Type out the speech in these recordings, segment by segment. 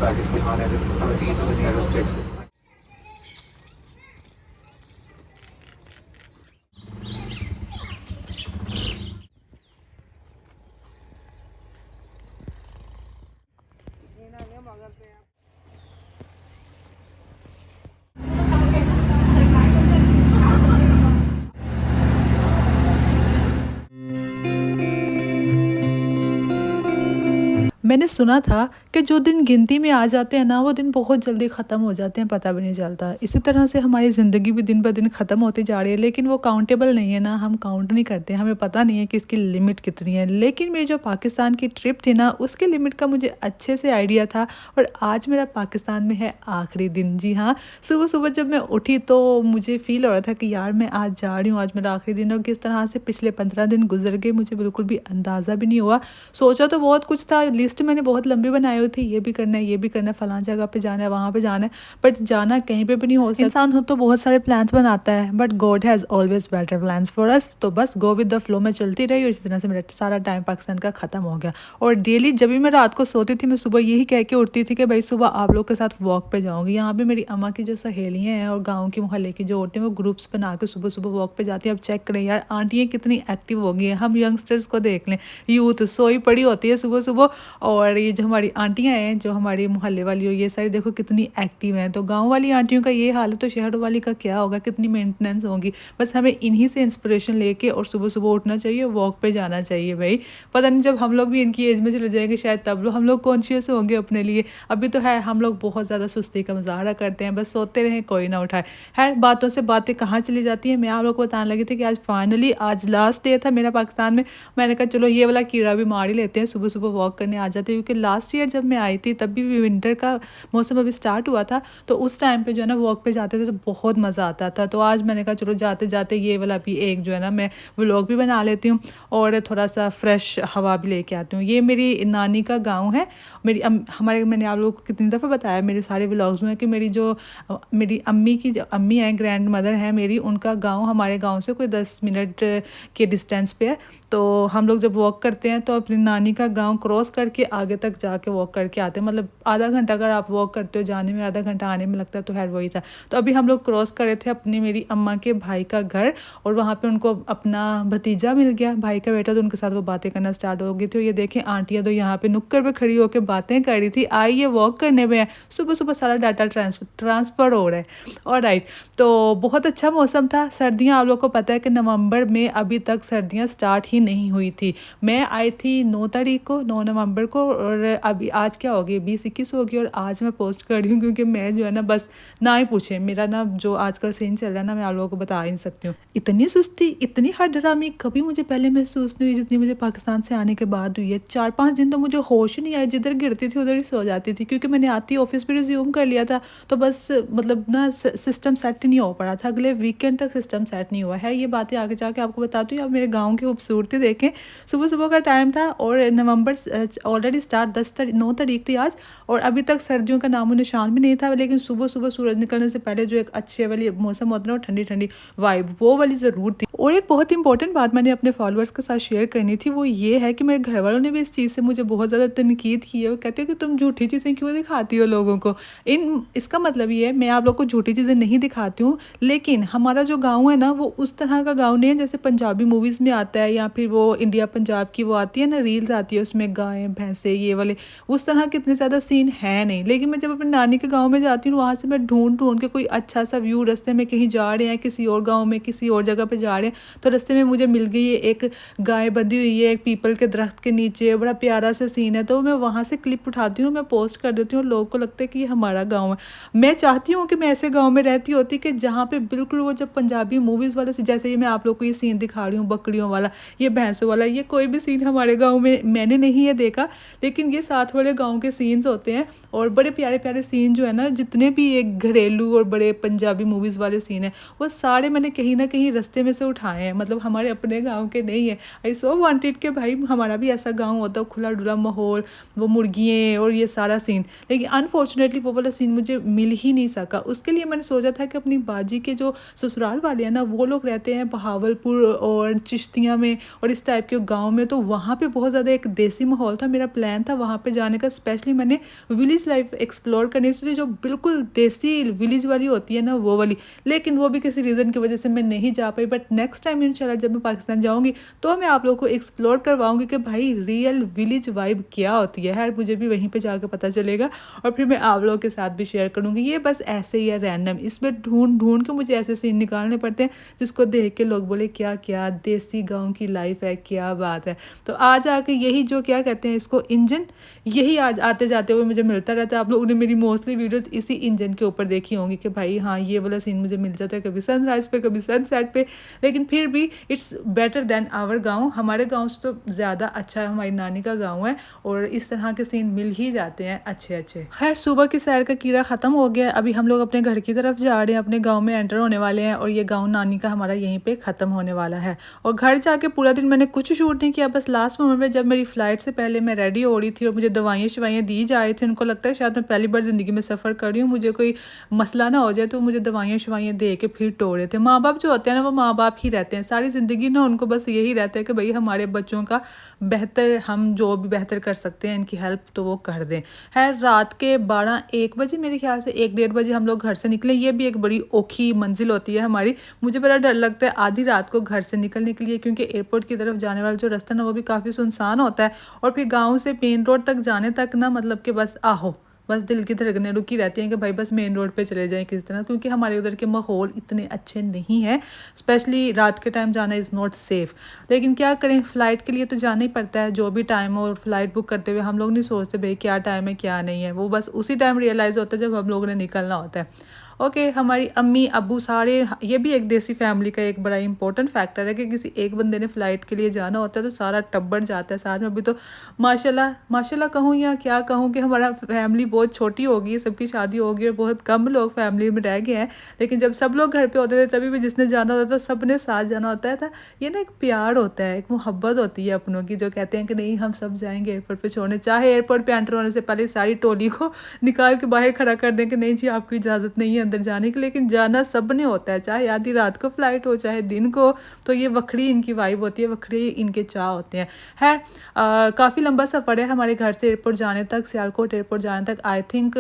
package behind it and see to the nearest exit. मैंने सुना था कि जो दिन गिनती में आ जाते हैं ना वो दिन बहुत जल्दी ख़त्म हो जाते हैं, पता भी नहीं चलता। इसी तरह से हमारी ज़िंदगी भी दिन ब दिन ख़त्म होती जा रही है, लेकिन वो काउंटेबल नहीं है ना, हम काउंट नहीं करते, हमें पता नहीं है कि इसकी लिमिट कितनी है। लेकिन मेरी जो पाकिस्तान की ट्रिप थी ना, उसकी लिमिट का मुझे अच्छे से आइडिया था। और आज मेरा पाकिस्तान में है आखिरी दिन। जी हाँ, सुबह सुबह जब मैं उठी तो मुझे फ़ील हो रहा था कि यार मैं आज जा रही हूँ, आज मेरा आखिरी दिन। और किस तरह से पिछले 15 दिन गुजर गए मुझे बिल्कुल भी अंदाज़ा भी नहीं हुआ। सोचा तो बहुत कुछ था, लिस्ट मैंने बहुत लंबी बनाई हुई थी, ये भी करना है, ये भी करना है, फलां जगह पे जाना है, वहाँ पे जाना है, बट जाना कहीं पे भी नहीं हो सकता। इंसान हो तो बहुत सारे प्लान्स बनाता है, but God has always better plans for us. तो बस गो विद द फ्लो में चलती रही और इसी तरह से मेरा सारा टाइम पाकिस्तान का ख़त्म हो गया। और डेली जब भी मैं रात को सोती थी, मैं सुबह यही कह के उठती थी कि भाई सुबह आप लोग के साथ वॉक पे जाऊँगी। यहाँ पे मेरी अम्मा की जो सहेलियाँ हैं और गाँव की मोहल्ले की जो औरतें, वो ग्रुप्स बना के सुबह सुबह वॉक पे जाती हैं। अब चेक करें यार, आंटियाँ कितनी एक्टिव हो गई हैं। हम यंगस्टर्स को देख लें, यूथ सोई पड़ी होती है सुबह सुबह, और ये जो हमारी आंटियाँ हैं, जो हमारी मोहल्ले वाली हो, ये सारी देखो कितनी एक्टिव हैं। तो गांव वाली आंटियों का ये हाल है, तो शहर वाली का क्या होगा, कितनी मेंटेनेंस होगी। बस हमें इन्हीं से इंस्पिरेशन लेके और सुबह सुबह उठना चाहिए, वॉक पे जाना चाहिए भाई। पता नहीं जब हम लोग भी इनकी एज में चले जाएंगे शायद तब हम लोग कॉन्शियस होंगे अपने लिए। अभी तो है हम लोग बहुत ज़्यादा सुस्ती का मुजाहरा करते हैं, बस सोते रहें, कोई ना उठाए। है, बातों से बातें कहाँ चली जाती हैं। मैं आप लोग को बताने लगी थी कि आज फाइनली आज लास्ट डे था मेरा पाकिस्तान में। मैंने कहा चलो ये वाला कीड़ा भी मार ही लेते हैं, सुबह सुबह वॉक करने आ जाते हैं। क्योंकि लास्ट ईयर जब मैं आई थी तब भी विंटर का मौसम अभी स्टार्ट हुआ था, तो उस टाइम पे जो है ना वॉक पे जाते थे तो बहुत मज़ा आता था। तो आज मैंने कहा चलो जाते जाते ये वाला भी एक जो है ना मैं व्लॉग भी बना लेती हूँ और थोड़ा सा फ्रेश हवा भी लेके आती हूँ। ये मेरी नानी का गाँव है। हमारे मैंने आप लोगों को कितनी दफ़ा बताया मेरे सारे व्लॉग्स में कि मेरी अम्मी की जो अम्मी हैं, ग्रैंड मदर हैं मेरी, उनका गाँव हमारे गाँव से कोई 10 मिनट के डिस्टेंस पे है। तो हम लोग जब वॉक करते हैं तो अपनी नानी का गांव क्रॉस करके आगे तक जाके वॉक करके आते हैं। मतलब आधा घंटा अगर आप वॉक करते हो जाने में, आधा घंटा आने में लगता है, तो खैर वही था। तो अभी हम लोग क्रॉस कर रहे थे अपनी मेरी अम्मा के भाई का घर, और वहाँ पे उनको अपना भतीजा मिल गया, भाई का बेटा, तो उनके साथ वो बातें करना स्टार्ट हो गई थी। और ये देखें आंटियाँ तो यहाँ पे नुक्कड़ पे खड़ी होकर बातें कर रही थी, आई ये वॉक करने में है। सुबह सुबह सारा डाटा ट्रांसफ़र हो रहा है। और राइट, तो बहुत अच्छा मौसम था। सर्दियाँ आप लोग को पता है कि नवंबर में अभी तक सर्दियाँ स्टार्ट ही नहीं हुई थी। मैं आई थी 9 तारीख को, 9 नवंबर को, और अभी आज क्या हो गई, 20-21 हो गई। और आज मैं पोस्ट कर रही हूँ क्योंकि मैं जो है ना, बस ना ही पूछे, मेरा ना जो आजकल सीन चल रहा है ना, मैं आप लोगों को बता ही नहीं सकती हूँ। इतनी सुस्ती, इतनी हड्डरामी कभी मुझे पहले महसूस नहीं हुई जितनी मुझे पाकिस्तान से आने के बाद हुई है। 4-5 दिन तो मुझे होश ही नहीं आया, जिधर गिरती थी उधर ही सो जाती थी, क्योंकि मैंने आती ऑफिस भी रिज्यूम कर लिया था। तो बस मतलब ना सिस्टम सेट नहीं हो पा रहा था, अगले वीकेंड तक सिस्टम सेट नहीं हुआ है। ये बातें आगे जाके आपको बताती हूँ। अब मेरे गाँव की खूबसूरती देखें, सुबह सुबह का टाइम था और नवंबर ऑलरेडी स्टार्ट 9 तारीख थी आज, और अभी तक सर्दियों का नामो निशान भी नहीं था। लेकिन सुबह सुबह सूरज निकलने से पहले जो एक अच्छे वाली मौसम होता है ना, ठंडी ठंडी वाइब, वो वाली ज़रूर थी। और एक बहुत इंपॉर्टेंट बात मैंने अपने फॉलोअर्स के साथ शेयर करनी थी, वो ये है कि मेरे घर वालों ने भी इस चीज़ से मुझे बहुत ज़्यादा तनकीद की है। वो कहते हैं कि तुम झूठी चीज़ें क्यों दिखाती हो लोगों को। इसका मतलब ये है, मैं आप लोग को झूठी चीज़ें नहीं दिखाती हूँ, लेकिन हमारा जो गाँव है ना, वो उस तरह का गाँव नहीं है जैसे पंजाबी मूवीज़ में आता है, या फिर वो इंडिया पंजाब की वो आती है ना रील्स आती है, उसमें गाय भैंसे ये वाले, उस तरह के इतने ज़्यादा सीन है नहीं। लेकिन मैं जब अपने नानी के गाँव में जाती हूँ, वहाँ से मैं ढूंढ ढूंढ के कोई अच्छा सा व्यू, रास्ते में कहीं जा रहे हैं, किसी और गाँव में किसी और जगह पर जा रहे हैं, तो रास्ते में मुझे मिल गई है एक गाय बंधी हुई है एक पीपल के दरख्त के नीचे, बड़ा प्यारा सा सीन है। तो मैं वहाँ से क्लिप उठाती हूँ, मैं पोस्ट कर देती हूँ, लोगों को लगता है कि ये हमारा गाँव है। मैं चाहती हूँ कि मैं ऐसे गाँव में रहती होती कि जहाँ पे बिल्कुल वो जब पंजाबी मूवीज़ वाले, जैसे ये मैं आप लोग को ये सीन दिखा रही हूँ बकरियों वाला, ये भैंसों वाला, ये कोई भी सीन हमारे गांव में मैंने नहीं है देखा, लेकिन ये साथ वाले गांव के सीन्स होते हैं। और बड़े प्यारे प्यारे सीन जो है ना, जितने भी एक घरेलू और बड़े पंजाबी मूवीज़ वाले सीन हैं, वो सारे मैंने कहीं ना कहीं रास्ते में से उठाए हैं, मतलब हमारे अपने गाँव के नहीं है। आई सो वांटेड कि भाई हमारा भी ऐसा गाँव होता, खुला डुला माहौल, वो मुर्गियाँ और ये सारा सीन, लेकिन अनफॉर्चुनेटली वो वाला सीन मुझे मिल ही नहीं सका। उसके लिए मैंने सोचा था कि अपनी बाजी के जो ससुराल वाले हैं ना, वो लोग रहते हैं बहावलपुर और चिश्तिया में और इस टाइप के गाँव में, तो वहाँ पे बहुत ज़्यादा एक देसी माहौल था। मेरा प्लान था वहाँ पे जाने का, स्पेशली मैंने विलेज लाइफ एक्सप्लोर करनी सोची, जो बिल्कुल देसी विलेज वाली होती है ना, वो वाली। लेकिन वो भी किसी रीज़न की वजह से मैं नहीं जा पाई। बट नेक्स्ट टाइम इंशाल्लाह जब मैं पाकिस्तान जाऊँगी तो मैं आप लोगों को एक्सप्लोर करवाऊँगी कि भाई रियल विलेज वाइब क्या होती है। यार मुझे भी वहीं पे जाकर पता चलेगा और फिर मैं आप लोगों के साथ भी शेयर करूँगी। ये बस ऐसे ही है रैंडम, इसमें ढूंढ ढूंढ के मुझे ऐसे सीन निकालने पड़ते हैं जिसको देख के लोग बोले क्या क्या देसी गाँव की लाइफ है, क्या बात है। तो आज आके यही जो क्या कहते हैं इसको, इंजन, यही आज आते जाते हुए मुझे मिलता रहता है। आप लोगों ने मेरी मोस्टली वीडियोस इसी इंजन के ऊपर देखी होंगी कि भाई हाँ ये वाला सीन मुझे मिल जाता है, कभी सनराइज पे कभी सनसेट पे, लेकिन फिर भी इट्स बेटर देन आवर गाँव। हमारे गाँव से तो ज़्यादा अच्छा है, हमारी नानी का गाँव है और इस तरह के सीन मिल ही जाते हैं अच्छे अच्छे। खैर सुबह की सैर का कीड़ा ख़त्म हो गया, अभी हम लोग अपने घर की तरफ जा रहे हैं, अपने गाँव में एंटर होने वाले हैं और ये गाँव नानी का हमारा यहीं पर ख़त्म होने वाला है। और घर जाके पूरा दिन मैंने कुछ शूट नहीं किया, बस लास्ट मोमेंट में जब मेरी फ़्लाइट से पहले मैं रेडी हो रही थी और मुझे दवाइयाँ शवाइयाँ दी जा रही थी, उनको लगता है शायद मैं पहली बार ज़िंदगी में सफ़र कर रही हूँ, मुझे कोई मसला ना हो जाए, तो मुझे दवाइयाँ शवाइयाँ दे के फिर टो रहे थे। माँ बाप जो होते हैं ना, वो माँ बाप ही रहते हैं सारी ज़िंदगी ना, उनको बस यही रहता है कि भाई हमारे बच्चों का बेहतर, हम जो भी बेहतर कर सकते हैं इनकी हेल्प तो वो कर दें। है रात के 12-1 बजे, मेरे ख्याल से 1-1:30 बजे हम लोग घर से निकले। ये भी एक बड़ी औखी मंजिल होती है हमारी, मुझे बड़ा डर लगता है आधी रात को घर से निकलने के लिए, क्योंकि एयरपोर्ट की तरफ जाने वाला जो रास्ता ना वो भी काफ़ी सुनसान होता है और फिर गाँव से मेन रोड तक जाने तक ना, मतलब कि बस बस दिल की धड़कनें रुकी रहती हैं कि भाई बस मेन रोड पे चले जाएं किसी तरह, क्योंकि हमारे उधर के माहौल इतने अच्छे नहीं हैं, स्पेशली रात के टाइम जाना इज़ नॉट सेफ़। लेकिन क्या करें, फ़्लाइट के लिए तो जाना ही पड़ता है, जो भी टाइम हो। और फ़्लाइट बुक करते हुए हम लोग नहीं सोचते भाई क्या टाइम है क्या नहीं है, वो बस उसी टाइम रियलाइज़ होता है जब हम लोगों ने निकलना होता है। ओके, हमारी अम्मी अब्बू सारे, ये भी एक देसी फैमिली का एक बड़ा इंपॉर्टेंट फैक्टर है कि किसी एक बंदे ने फ़्लाइट के लिए जाना होता है तो सारा टब्बर जाता है साथ में। अभी तो माशाल्लाह माशाल्लाह कहूँ या क्या कहूँ कि हमारा फैमिली बहुत छोटी हो गई है, सबकी शादी हो गई और बहुत कम लोग फैमिली में रह गए हैं। लेकिन जब सब लोग घर पे होते थे तभी भी जिसने जाना होता था तो सब ने साथ जाना होता था। ये ना एक प्यार होता है, एक मोहब्बत होती है अपनों की, जो कहते हैं कि नहीं हम सब जाएंगे एयरपोर्ट पे छोड़ने, चाहे एयरपोर्ट पे एंटर होने से पहले सारी टोली को निकाल के बाहर खड़ा कर दें कि नहीं जी आपको इजाज़त नहीं है अंदर जाने की। लेकिन जाना सब ने होता है, चाहे आधी रात को फ़्लाइट हो चाहे दिन को, तो ये वक्री इनकी वाइब होती है, वक्री इनके चाह होते हैं। काफ़ी लंबा सफ़र है हमारे घर से एयरपोर्ट जाने तक, सियालकोट एयरपोर्ट जाने तक आई थिंक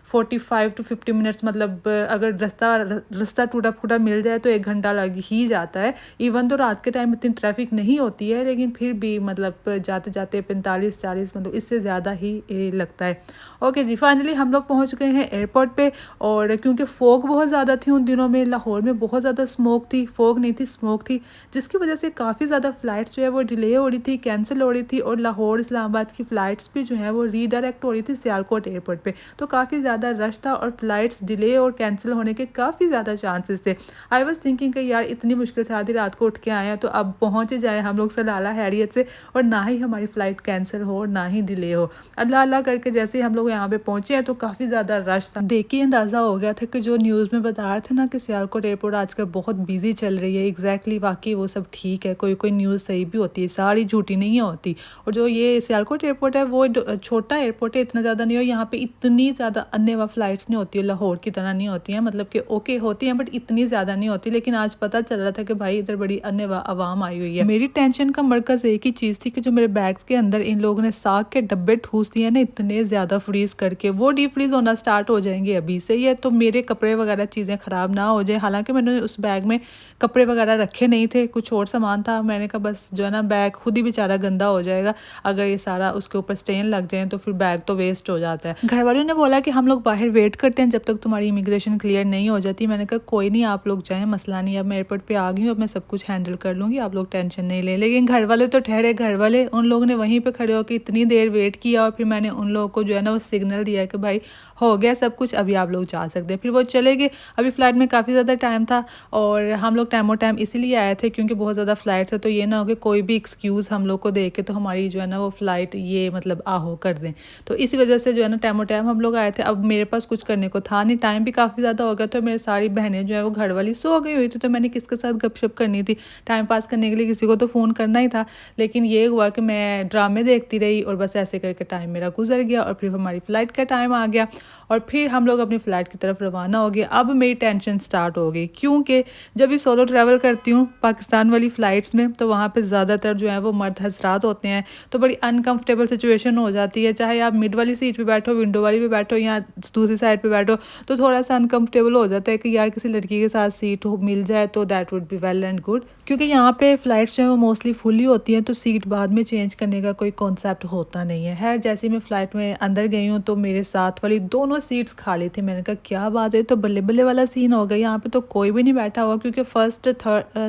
45 to 50 मिनट्स, मतलब अगर रास्ता टूटा फूटा मिल जाए तो 1 घंटा लग ही जाता है। इवन तो रात के टाइम इतनी ट्रैफिक नहीं होती है, लेकिन फिर भी मतलब जाते जाते 45-40 मतलब इससे ज़्यादा ही लगता है। ओके जी, फाइनली हम लोग पहुँच गए हैं एयरपोर्ट पे। और क्योंकि फ़ॉग बहुत ज़्यादा थी उन दिनों में, लाहौर में बहुत ज़्यादा स्मोक थी, फ़ॉग नहीं थी स्मोक थी, जिसकी वजह से काफ़ी ज़्यादा फ़्लाइट्स जो है वो डिले हो रही थी, कैंसिल हो रही थी। और लाहौर इस्लामाबाद की फ़्लाइट्स भी जो है वो रीडायरेक्ट हो रही थी सियालकोट एयरपोर्ट पे, तो काफ़ी ज़्यादा रश था और फ़्लाइट्स डिले और कैंसिल होने के काफ़ी ज़्यादा चांसेस थे। आई वॉज थिंकिंग कि यार इतनी मुश्किल से आधी रात को उठ के आए हैं तो अब पहुँच जाए हम लोग सलाला हैरियत से, और ना ही हमारी फ़्लाइट कैंसिल हो और ना ही डिले हो। अल्लाह अल्लाह करके जैसे ही हम लोग यहाँ पे पहुँचे हैं तो काफ़ी ज़्यादा रश था। देख के अंदाज़ा हो गया था कि जो न्यूज़ में बता रहे थे ना कि सियालकोट एयरपोर्ट आजकल बहुत बिजी चल रही है, एग्जैक्टली वाकई वो सब ठीक है, कोई कोई न्यूज़ सही भी होती है, सारी झूठी नहीं होती। और जो ये सियालकोट एयरपोर्ट है वो छोटा एयरपोर्ट है, इतना ज़्यादा नहीं हो, यहाँ पे इतनी ज़्यादा अन्य फ़्लाइट्स नहीं होती है, लाहौर की तरह नहीं होती हैं, मतलब कि ओके होती हैं बट इतनी ज़्यादा नहीं होती। लेकिन आज पता चल रहा था कि भाई इधर बड़ी अन्य आवाम आई हुई है। मेरी टेंशन का मरकज़ एक ही चीज़ थी कि जो मेरे बैग्स के अंदर इन लोगों ने साग के डब्बे ठूस दिए ना इतने ज़्यादा फ्रीज़ करके, वो डीप फ्रीज़ होना स्टार्ट हो जाएंगे अभी से ही है, तो मेरे कपड़े वगैरह चीज़ें ख़राब ना हो जाए। हालांकि मैंने उस बैग में कपड़े वगैरह रखे नहीं थे, कुछ और सामान था, मैंने कहा बस जो है ना बैग खुद ही बेचारा गंदा हो जाएगा, अगर ये सारा उसके ऊपर स्टेन लग जाए तो फिर बैग तो वेस्ट हो जाता है। घर वालों ने बोला कि हम लोग बाहर वेट करते हैं जब तक तुम्हारी इमिग्रेशन क्लियर नहीं हो जाती। मैंने कहा कोई नहीं आप लोग जाएँ, मसला नहीं, अब मैं एयरपोर्ट पर आ गई हूँ, अब मैं सब कुछ हैंडल कर लूँगी, आप लोग टेंशन नहीं लें। लेकिन घर वाले तो ठहरे, घर वाले उन लोगों ने वहीं पर खड़े होकर इतनी देर वेट किया और फिर मैंने उन लोगों को जो है ना वो सिग्नल दिया कि भाई हो गया सब कुछ, अभी आप लोग जा सकते हैं। फिर वो वो चले गए। अभी फ़्लाइट में काफ़ी ज़्यादा टाइम था और हम लोग टाइमो टाइम इसीलिए आए थे क्योंकि बहुत ज़्यादा फ़्लाइट है, तो ये ना हो कि कोई भी एक्सक्यूज़ हम लोग को दे के तो हमारी जो है ना वो फ़्लाइट ये मतलब आहो कर दें। तो इसी वजह से जो है ना टाइमो टाइम हम लोग आए थे। अब मेरे पास कुछ करने को था नहीं, टाइम भी काफ़ी ज़्यादा हो गया, तो मेरी सारी बहनें जो है वो घर वाली सो गई हुई थी, तो मैंने किसके साथ गपशप करनी थी, टाइम पास करने के लिए किसी को तो फ़ोन करना ही था। लेकिन ये हुआ कि मैं ड्रामे देखती रही और बस ऐसे करके टाइम मेरा गुजर गया और फिर हमारी फ़्लाइट का टाइम आ गया और फिर हम लोग अपनी फ़्लाइट की तरफ रवाना हो गए। अब मेरी टेंशन स्टार्ट हो गई क्योंकि जब भी सोलो ट्रैवल करती हूँ पाकिस्तान वाली फ़्लाइट्स में, तो वहाँ पे ज़्यादातर जो है वो मर्द हज़रात होते हैं, तो बड़ी अनकंफर्टेबल सिचुएशन हो जाती है। चाहे आप मिड वाली सीट पे बैठो, विंडो वाली पे बैठो या दूसरी साइड पे बैठो, तो थोड़ा सा अनकंफर्टेबल हो जाता है कि यार किसी लड़की के साथ सीट हो मिल जाए तो that would be well and good. क्योंकि यहाँ पे फ़्लाइट्स जो है वो मोस्टली फुली होती हैं, तो सीट बाद में चेंज करने का कोई कॉन्सेप्ट होता नहीं है। खैर जैसे ही मैं फ़्लाइट में अंदर गई हूँ तो मेरे साथ वाली दोनों सीट्स खाली थी। मैंने कहा क्या बात है, तो बल्ले बल्ले वाला सीन हो गया, यहाँ पे तो कोई भी नहीं बैठा हुआ क्योंकि फर्स्ट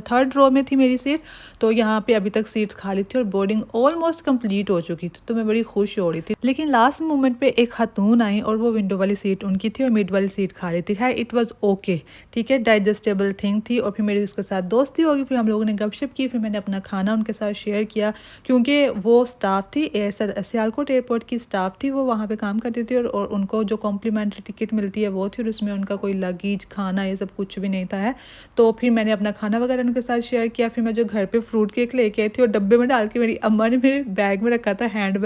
थर्ड रो में थी मेरी सीट, तो यहाँ पे अभी तक सीट्स खाली थी और बोर्डिंग ऑलमोस्ट कंप्लीट हो चुकी थी, तो मैं बड़ी खुश हो रही थी। लेकिन लास्ट मोमेंट पे एक खातून आई और वो विंडो वाली सीट उनकी थी और मिड वाली सीट खाली थी। खैर इट वाज ओके, ठीक है, डाइजेस्टेबल थिंग थी। और फिर मेरी उसके साथ दोस्ती होगी, फिर हम लोगों ने गपशप की, फिर मैंने अपना खाना उनके साथ शेयर किया क्योंकि वो स्टाफ थी सियालकोट एयरपोर्ट की स्टाफ थी, वो वहाँ पे काम करती थी और उनको जो कॉम्प्लीमेंट्री टिकट मिलती है वो थी और उसमें उनका कोई लगेज खाना ये सब कुछ भी नहीं था है। तो फिर मैंने अपना खाना वगैरह उनके साथ शेयर किया। फिर मैं जो घर पे फ्रूट केक लेके आई थी और डब्बे में डाल के मेरी अम्मा ने मेरे बैग में रखा था, हैंड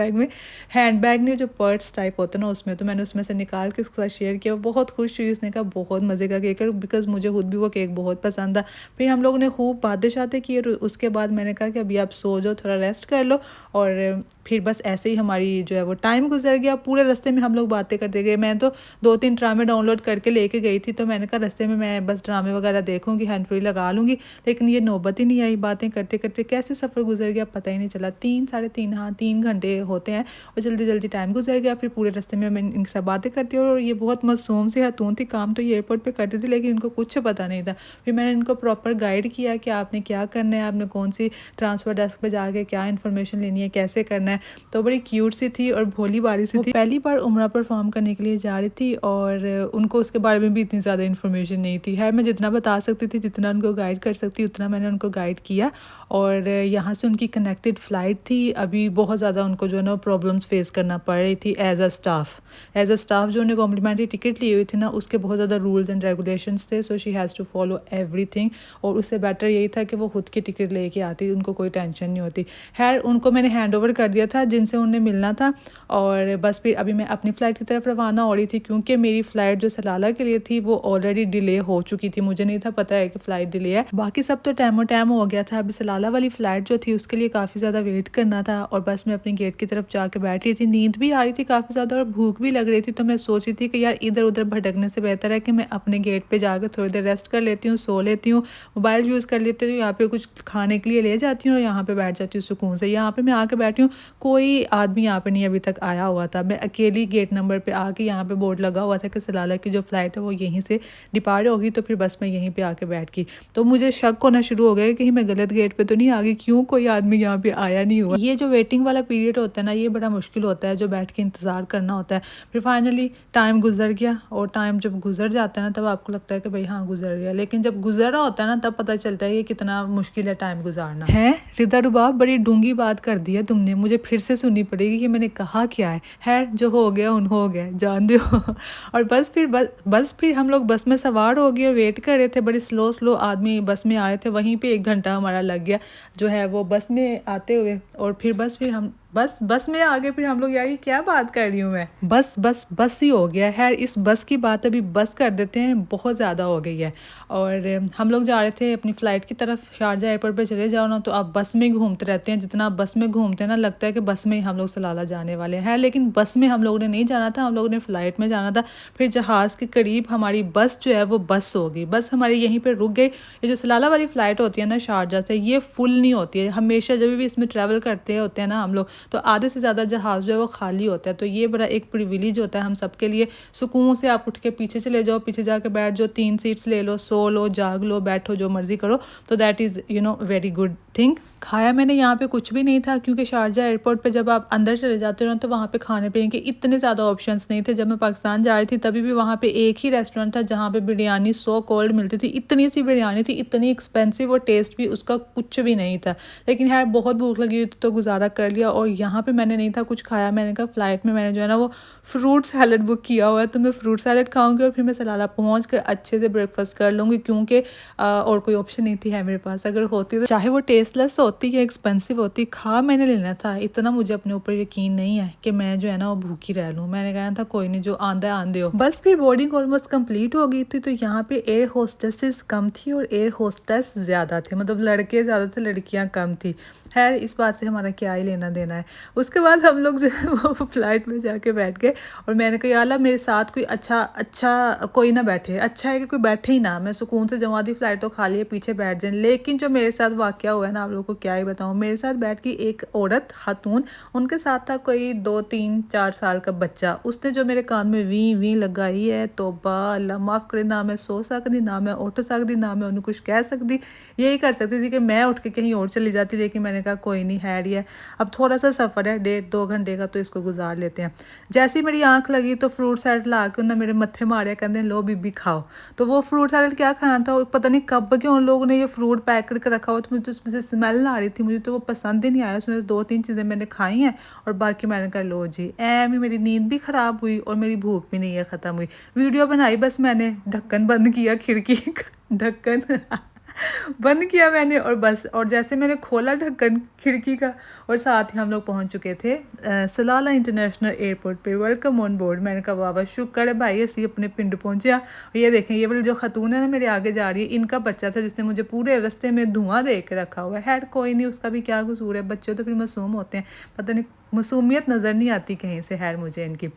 बैग में जो पर्स टाइप होता है ना उसमें, तो मैंने उसमें से निकाल के उसके साथ शेयर किया। वो बहुत खुश हुई, उसने कहा बहुत मज़े का केक है, बिकॉज मुझे खुद भी वो केक बहुत पसंद था। फिर हम लोगों ने खूब बातें शातें की और उसके बाद मैंने कहा कि अभी आप सो जाओ, थोड़ा रेस्ट कर लो। और फिर बस ऐसे ही हमारी जो है वो टाइम गुजर गया। पूरे रास्ते में हम लोग बातें करते गए। मैं तो 2-3 ड्रामे डाउनलोड करके लेके गई थी, तो मैंने कहा रास्ते में मैं बस ड्रामे वगैरह देखूंगी, हैंड फ्री लगा लूँगी, लेकिन ये नौबत ही नहीं आई। बातें करते करते कैसे सफ़र गुजर गया पता ही नहीं चला। 3 घंटे होते हैं और जल्दी जल्दी टाइम गुजर गया। फिर पूरे रास्ते में मैं इनके साथ बातें करती हूँ और ये बहुत मासूम सी खातून थी, काम तो ये एयरपोर्ट पे करती थी लेकिन इनको कुछ पता नहीं था। फिर मैंने इनको प्रॉपर गाइड किया कि आपने क्या करना है, आपने कौन सी ट्रांसफ़र डेस्क पे जाके क्या इन्फॉर्मेशन लेनी है, कैसे करना है। तो बड़ी क्यूट सी थी और भोली बारी सी थी। पहली बार उम्रा परफॉर्म करने के लिए जा रही थी और उनको उसके बारे में भी इतनी ज़्यादा इन्फॉर्मेशन नहीं थी। है मैं जितना बता सकती थी, जितना उनको गाइड कर सकती उतना मैंने उनको गाइड किया। और यहाँ से उनकी कनेक्टेड फ़्लाइट थी। अभी बहुत ज़्यादा उनको जो है ना प्रॉब्लम्स फेस करना पड़ रही थी एज अ स्टाफ जो उन्हें कॉम्प्लीमेंट्री टिकट ली हुई थी ना, उसके बहुत ज़्यादा रूल्स एंड रेगुलेशंस थे। So she has to follow everything और उससे बेटर यही था कि वो खुद की टिकट लेके आती, उनको कोई टेंशन नहीं होती। खैर उनको मैंने हैंड ओवर कर दिया था जिनसे उन्हें मिलना था और बस फिर अभी मैं अपनी फ़्लाइट की तरफ रवाना हो रही थी क्योंकि मेरी फ़्लाइट जो सलाला के लिए थी वो ऑलरेडी डिले हो चुकी थी। मुझे नहीं था पता है कि फ़्लाइट डिले है, बाकी सब तो टाइमो टाइम हो गया था। अभी सलाला वाली फ़्लाइट जो थी उसके लिए काफ़ी ज़्यादा वेट करना था और बस मैं अपनी गेट की तरफ जाके बैठ रही थी। नींद भी आ रही थी काफ़ी ज़्यादा और भूख भी लग रही थी, तो मैं सोच रही थी कि यार इधर उधर भटकने से बेहतर है कि मैं अपने गेट पे जाकर थोड़ी देर रेस्ट कर लेती हूँ, सो लेती हूँ, मोबाइल यूज़ कर लेती हूँ, यहाँ पे कुछ खाने के लिए ले जाती हूँ और यहाँ पे बैठ जाती हूँ सुकून से। यहाँ पे मैं आके बैठी हूँ, कोई आदमी यहाँ पे नहीं अभी तक आया हुआ था। मैं अकेली गेट नंबर पे आके, यहाँ पे बोर्ड लगा हुआ था कि सलाला की जो फ़्लाइट है वो यहीं से डिपार्ट होगी, तो फिर बस मैं यहीं पे आके बैठ गई। तो मुझे शक होना शुरू हो गया कि कहीं मैं गलत गेट पे तो नहीं आ गई, क्यों कोई आदमी यहाँ पे आया नहीं हुआ। ये जो वेटिंग वाला पीरियड होता है ना, ये बड़ा मुश्किल होता है, जो बैठ के इंतज़ार करना होता है। फिर फाइनली टाइम गुजर गया और टाइम जब गुजर जाता है ना तब आपको लगता है कि भाई हाँ गुजर गया, लेकिन जब गुजर रहा होता है ना तब पता चलता है कि कितना मुश्किल है टाइम गुजारना है। रिदा रुबाब बड़ी डूंगी बात कर दी है तुमने, मुझे फिर से सुननी पड़ेगी कि मैंने कहा क्या है जो हो गया उन हो गया, जान दो। और बस फिर हम लोग बस में सवार हो गए और वेट कर रहे थे। बड़ी स्लो आदमी बस में आ रहे थे, वहीं पे 1 घंटा हमारा लग गया जो है वो बस में आते हुए। और फिर हम बस में आगे फिर हम लोग, यार ये क्या बात कर रही हूँ मैं, बस ही हो गया। खैर इस बस की बात अभी बस कर देते हैं, बहुत ज़्यादा हो गई है। और हम लोग जा रहे थे अपनी फ़्लाइट की तरफ, शारजा एयरपोर्ट पे चले जाओ ना तो आप बस में घूमते रहते हैं, जितना आप बस में घूमते हैं ना लगता है कि बस में ही हम लोग सलाला जाने वाले हैं। लेकिन बस में हम लोगों ने नहीं जाना था, हम लोगों ने फ़्लाइट में जाना था। फिर जहाज़ के करीब हमारी बस जो है वो बस हो गई, बस हमारी यहीं पर रुक गई। ये जो सलाला वाली फ़्लाइट होती है ना शारजा से, ये फुल नहीं होती है हमेशा। जब भी इसमें ट्रैवल करते होते हैं ना हम लोग, तो आधे से ज़्यादा जहाज़ जो है वो खाली होता है। तो ये बड़ा एक प्रिविलेज होता है हम सब के लिए। सुकून से आप उठ के पीछे चले जाओ, पीछे जाके बैठ जाओ, 3 सीट्स ले लो, सो लो, जाग लो, बैठो, जो मर्ज़ी करो। तो that is very good thing. खाया मैंने यहाँ पे कुछ भी नहीं था, क्योंकि शारजा एयरपोर्ट पे जब आप अंदर चले जाते हो ना तो वहाँ पे खाने पीने के इतने ज़्यादा ऑप्शंस नहीं थे। जब मैं पाकिस्तान जा रही थी तभी भी वहाँ पे एक ही रेस्टोरेंट था जहाँ पे बिरयानी सो कोल्ड मिलती थी। इतनी सी बिरयानी थी, इतनी एक्सपेंसिव, और टेस्ट भी उसका कुछ भी नहीं था। लेकिन यार बहुत भूख लगी हुई थी तो गुजारा कर लिया। और यहाँ पे मैंने नहीं था कुछ खाया। मैंने कहा फ़्लाइट में मैंने जो है ना वो फ्रूट सैलड बुक किया हुआ है, तो मैं फ्रूट सैलड खाऊंगी और फिर मैं सलाला पहुँच कर अच्छे से ब्रेकफास्ट कर लूँगी, क्योंकि और कोई ऑप्शन नहीं थी है मेरे पास। अगर होती तो चाहे वो टेस्टलेस होती या एक्सपेंसिव होती, खा मैंने लेना था। इतना मुझे अपने ऊपर यकीन नहीं है कि मैं जो है ना वो भूखी रह लूँ। मैंने कहा था कोई नहीं, जो आंदा है आंदे हो। बस फिर बोर्डिंग ऑलमोस्ट कंप्लीट हो गई थी, तो यहाँ पे एयर होस्टेसेस कम थी और एयर होस्टेस ज़्यादा थे। मतलब लड़के ज़्यादा थे, लड़कियाँ कम थी। खैर इस बात से हमारा क्या ही लेना देना है। उसके बाद हम लोग जो है वो फ्लाइट में जाके बैठ गए, और मैंने कहा यार मेरे साथ कोई अच्छा कोई ना बैठे। अच्छा है कि कोई बैठे ही ना, मैं सुकून से जमा दी, फ्लाइट तो खाली है, पीछे बैठ जाए। लेकिन जो मेरे साथ वाक़या हुआ है ना, आप लोगों को क्या ही बताऊँ। मेरे साथ बैठ गई एक औरत, खातून, उनके साथ था कोई 2-3-4 साल का बच्चा। उसने जो मेरे कान में वी वी लगाई है, तौबा अल्लाह माफ़ करे, ना मैं सो सकती, ना मैं उठ सकती, ना मैं उन्हें कुछ कह सकती। यही कर सकती थी कि मैं उठ के कहीं और चली जाती, लेकिन मैंने कहा कोई नहीं, है ही है, अब थोड़ा सा सफ़र है 1.5-2 घंटे का, तो इसको गुजार लेते हैं। जैसे ही मेरी आँख लगी तो फ्रूट सैलड ला के उन्होंने मेरे मत्थे मारे, कहते लो बीबी खाओ। तो वो फ्रूट सैलड क्या खाना था, पता नहीं कब के उन लोगों ने ये फ्रूट पैक करके रखा हुआ, तो मुझे तो उसमें से स्मेल आ रही थी, मुझे तो वो पसंद ही नहीं आया। उसमें 2-3 चीज़ें मैंने खाई हैं, और बाकी मैंने कहा लो जी, में मेरी नींद भी ख़राब हुई और मेरी भूख भी नहीं है ख़त्म हुई। वीडियो बनाई, बस मैंने ढक्कन बंद किया, खिड़की का ढक्कन बंद किया मैंने, और बस, और जैसे मैंने खोला ढक्कन खिड़की का, और साथ ही हम लोग पहुंच चुके थे सलाला इंटरनेशनल एयरपोर्ट पे। Welcome on board. मैंने कहा वाह शुक्र है भाई, असी अपने पिंड पहुंचा। ये देखें, ये वाली जो खतून है ना मेरे आगे जा रही है, इनका बच्चा था जिसने मुझे पूरे रास्ते में धुआं दे के रखा हुआ है। खैर कोई नहीं, उसका भी क्या कसूर है, बच्चे तो फिर मासूम होते हैं, पता नहीं मासूमियत नज़र नहीं आती कहीं से खैर मुझे इनकी।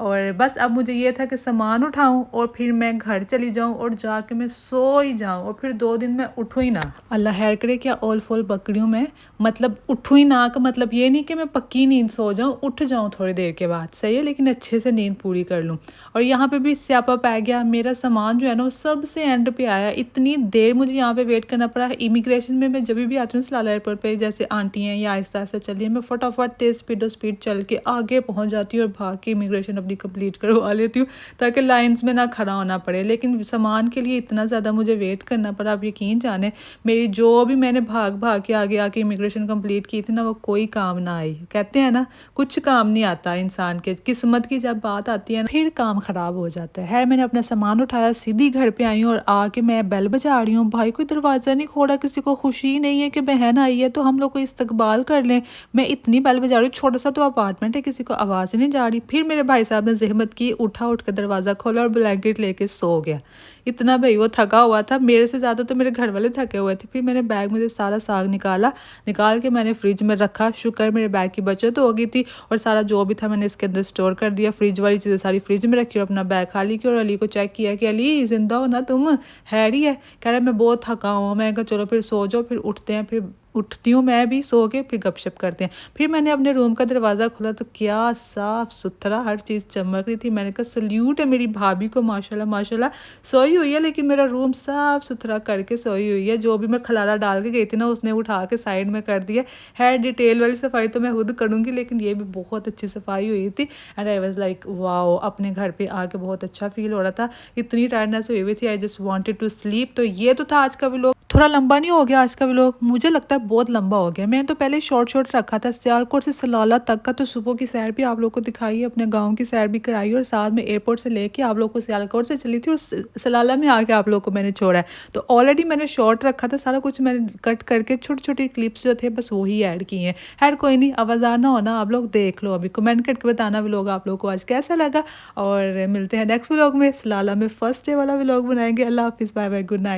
और बस अब मुझे ये था कि सामान उठाऊं और फिर मैं घर चली जाऊं और जाके मैं सो ही जाऊं, और फिर 2 दिन मैं उठूँ ही ना। अल्लाह खैर करे, क्या ओल फोल पकड़ी हूँ मैं, मतलब उठूँ ही ना का मतलब ये नहीं कि मैं पक्की नींद सो जाऊं, उठ जाऊं थोड़ी देर के बाद, सही है, लेकिन अच्छे से नींद पूरी कर लूँ। और यहाँ पे भी स्यापा पै गया, मेरा सामान जो है ना वो सबसे एंड पे आया। इतनी देर मुझे यहाँ पे वेट करना पड़ा। इमिग्रेशन में मैं जब भी आती हूँ सलाला एयरपोर्ट पे, जैसे आंटी हैं या आहिस्ता आहिस्ता चलिए, मैं फटाफट तेज़ स्पीड चल के आगे पहुँच जाती हूँ और भाग के इमिग्रेशन अपनी कंप्लीट करवा लेती हूँ, ताकि लाइंस में ना खड़ा होना पड़े। लेकिन सामान के लिए इतना ज़्यादा मुझे वेट करना पड़ा, आप यकीन जाने मेरी जो भी मैंने भाग के आगे आके इमिग्रेशन कंप्लीट की थी ना, वो कोई काम ना आई। कहते हैं ना कुछ काम नहीं आता इंसान के, किस्मत की जब बात आती है ना फिर काम ख़राब हो जाता है। मैंने अपना सामान उठाया, सीधी घर पे आई हूँ, और आके मैं बेल बजा रही हूँ। भाई कोई दरवाज़ा नहीं खोला, किसी को खुशी नहीं है कि बहन आई है तो हम लोग को इस्तकबाल कर लें। मैं इतनी बेल बजा रही हूँ, छोटा सा तो अपार्टमेंट है, किसी को आवाज़ नहीं जा रही। फिर मेरे भाई साहब ने जहमत की, उठ के दरवाज़ा खोला और ब्लैंकेट लेके सो गया। इतना भाई वो थका हुआ था, मेरे से ज़्यादा तो मेरे घर वाले थके हुए थे। फिर मैंने बैग में से सारा साग निकाल के मैंने फ्रिज में रखा। शुक्र मेरे बैग की बचत हो गई थी, और सारा जो भी था मैंने इसके अंदर स्टोर कर दिया। फ्रिज वाली चीज़ें सारी फ्रिज में रखी और अपना बैग खाली किया, और अली को चेक किया कि अली जिंदा हो ना तुम, हैरी है। कह रहा मैं बहुत थका हुआ। मैं कहा चलो फिर सो जाओ, फिर उठते हैं। फिर उठती हूँ मैं भी, सो के फिर गपशप करते हैं। फिर मैंने अपने रूम का दरवाज़ा खोला तो क्या साफ़ सुथरा हर चीज़ चमक रही थी। मैंने कहा सल्यूट है मेरी भाभी को, माशाल्लाह माशाल्लाह। सोई हुई है लेकिन मेरा रूम साफ़ सुथरा करके सोई हुई है। जो भी मैं खलारा डाल के गई थी ना, उसने उठा के साइड में कर दिया है। डिटेल वाली सफाई तो मैं खुद करूँगी, लेकिन ये भी बहुत अच्छी सफाई हुई थी। And I was like wow, अपने घर पर आके बहुत अच्छा फील हो रहा था। इतनी टायर्डनेस हुई हुई थी, I just wanted to sleep. तो ये तो था आज का व्लॉग। थोड़ा लंबा नहीं हो गया आज का व्लॉग? मुझे लगता है बहुत लंबा हो गया। मैंने तो पहले शॉर्ट रखा था। सियालकोट से सलाला तक का तो सुबह की सैर भी आप लोग को दिखाई, अपने गांव की सैर भी कराई, और साथ में एयरपोर्ट से लेके आप लोग को सियालकोट से चली थी और सलाला में आके आप लोग को मैंने छोड़ा है। तो ऑलरेडी मैंने शॉर्ट रखा था, सारा कुछ मैंने कट करके छोटे छोटे क्लिप्स जो थे बस वही ऐड किए हैं। खैर कोई नहीं, आवाज़ार ना होना, आप लोग देख लो। अभी कमेंट करके बताना व्लॉग आप लोग को आज कैसा लगा, और मिलते हैं नेक्स्ट व्लॉग में। सलाला में फर्स्ट डे वाला व्लॉग बनाएंगे। अल्लाह हाफिज़, बाय बाय, गुड नाइट।